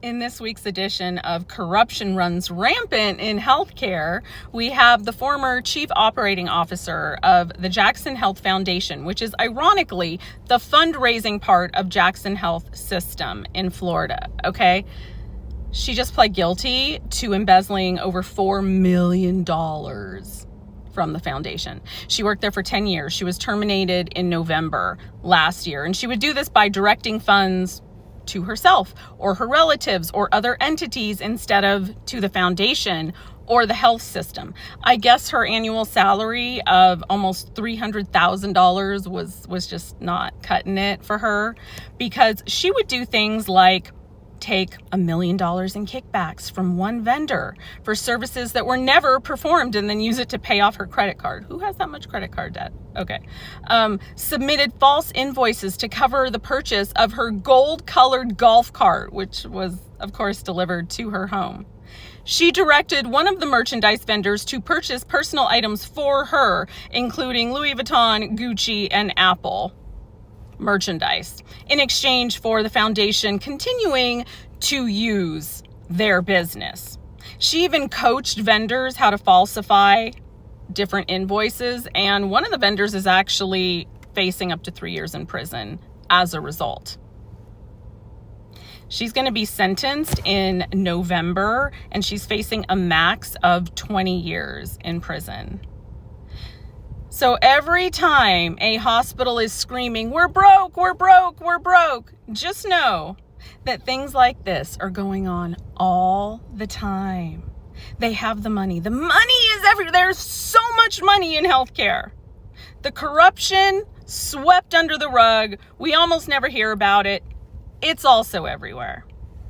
In this week's edition of Corruption Runs Rampant in Healthcare, we have the former Chief Operating Officer of the Jackson Health Foundation, which is ironically the fundraising part of Jackson Health System in Florida, okay? She just pled guilty to embezzling over $4 million from the foundation. She worked there for 10 years. She was terminated in November last year, and she would do this by directing funds to herself or her relatives or other entities instead of to the foundation or the health system. I guess her annual salary of almost $300,000 was just not cutting it for her, because she would do things like take $1 million in kickbacks from one vendor for services that were never performed and then use it to pay off her credit card. Who has that much credit card debt? Okay. Submitted false invoices to cover the purchase of her gold-colored golf cart, which was, of course, delivered to her home. She directed one of the merchandise vendors to purchase personal items for her, including Louis Vuitton, Gucci, and Apple merchandise, in exchange for the foundation continuing to use their business. She even coached vendors how to falsify different invoices, and one of the vendors is actually facing up to 3 years in prison as a result. She's going to be sentenced in November, and she's facing a max of 20 years in prison. So every time a hospital is screaming, "We're broke, we're broke, we're broke," just know that things like this are going on all the time. They have the money. The money is everywhere. There's so much money in healthcare. The corruption swept under the rug. We almost never hear about it. It's also everywhere.